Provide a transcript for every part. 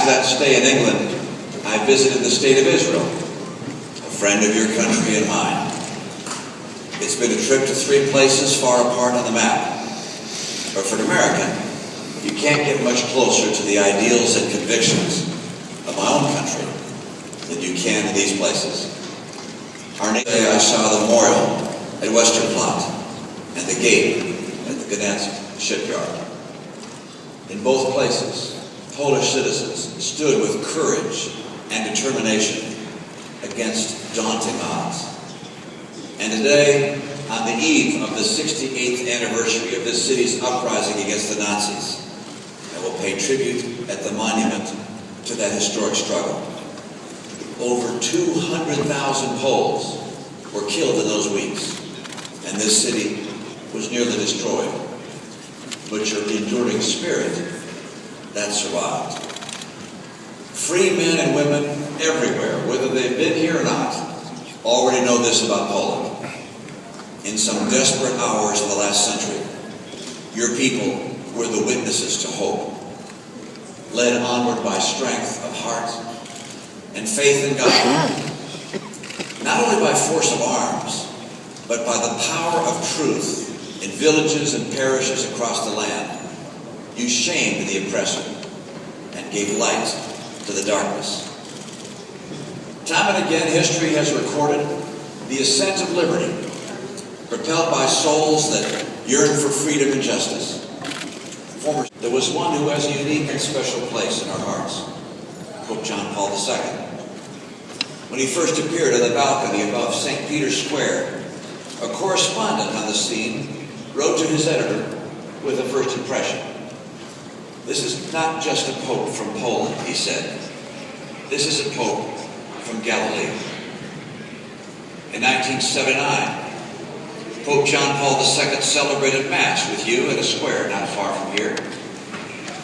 After that stay in England, I visited the state of Israel, a friend of your country and mine. It's been a trip to 3 places far apart on the map. But for an American, you can't get much closer to the ideals and convictions of my own country than you can in these places. Our next day I saw the memorial at Westerplatte and the gate at the Gdansk shipyard. In both places, Polish citizens stood with courage and determination against daunting odds. And today, on the eve of the 68th anniversary of this city's uprising against the Nazis, I will pay tribute at the monument to that historic struggle. Over 200,000 Poles were killed in those weeks, and this city was nearly destroyed. But your enduring spirit, that survived. Free men and women everywhere, whether they've been here or not, already know this about Poland. In some desperate hours of the last century, your people were the witnesses to hope, led onward by strength of heart and faith in God, not only by force of arms, but by the power of truth in villages and parishes across the land. You shamed the oppressor and gave light to the darkness. Time and again, history has recorded the ascent of liberty, propelled by souls that yearn for freedom and justice. There was one who has a unique and special place in our hearts, Pope John Paul II. When he first appeared on the balcony above St. Peter's Square, a correspondent on the scene wrote to his editor with a first impression. "This is not just a pope from Poland," he said. "This is a pope from Galilee." In 1979, Pope John Paul II celebrated Mass with you at a square not far from here.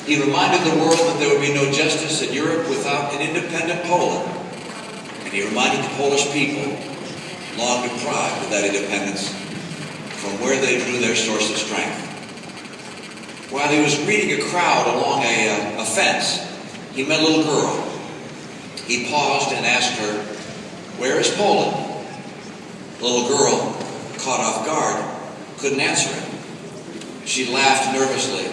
He reminded the world that there would be no justice in Europe without an independent Poland. And he reminded the Polish people, long deprived of that independence, from where they drew their source of strength. While he was greeting a crowd along a fence, he met a little girl. He paused and asked her, "Where is Poland?" The little girl, caught off guard, couldn't answer him. She laughed nervously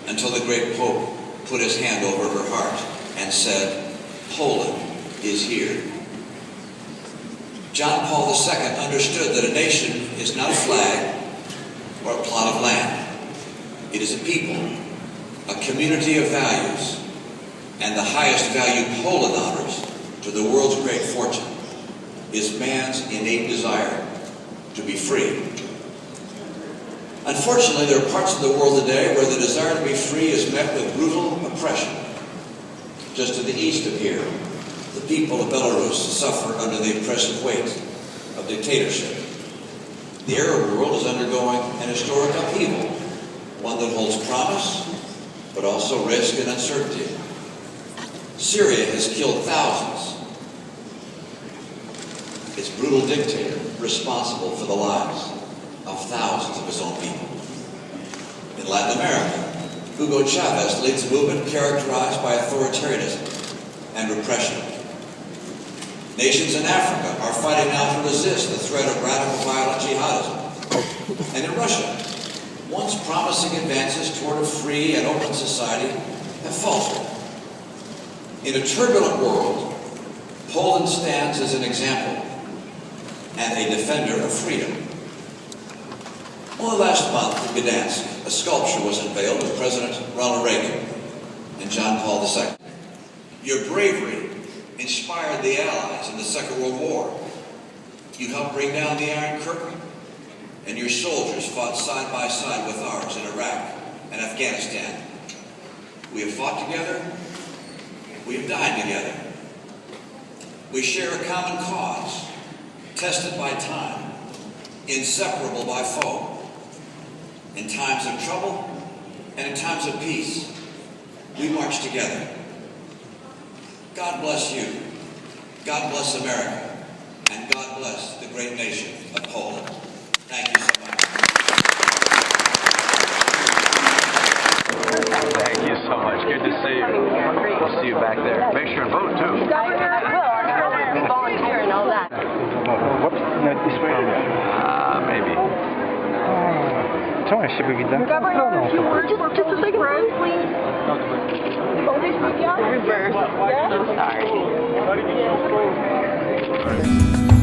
until the great Pope put his hand over her heart and said, "Poland is here." John Paul II understood that a nation is not a flag or a plot of land. It is a people, a community of values, and the highest value Poland honors to the world's great fortune is man's innate desire to be free. Unfortunately, there are parts of the world today where the desire to be free is met with brutal oppression. Just to the east of here, the people of Belarus suffer under the oppressive weight of dictatorship. The Arab world is undergoing an historic upheaval, one that holds promise, but also risk and uncertainty. Syria has killed thousands. Its brutal dictator responsible for the lives of thousands of his own people. In Latin America, Hugo Chavez leads a movement characterized by authoritarianism and repression. Nations in Africa are fighting now to resist the threat of radical violent jihadism. And in Russia, once promising advances toward a free and open society have faltered. In a turbulent world, Poland stands as an example and a defender of freedom. Only last month in Gdansk, a sculpture was unveiled with President Ronald Reagan and John Paul II. Your bravery inspired the Allies in the Second World War. You helped bring down the Iron Curtain, and your soldiers fought side by side with ours in Iraq and Afghanistan. We have fought together. We have died together. We share a common cause, tested by time, inseparable by foe. In times of trouble and in times of peace, we march together. God bless you. God bless America. And God bless the great nation of Poland. Thank you so much. Thank you so much. Good to see you. We'll see you back there. Make sure and vote, too. Governor, I will. I'm going to volunteer and all that. Whoops, no, this way. Maybe. Czemu ja się widzę? Governor, just a second, please. Reverse. Yeah? I'm sorry.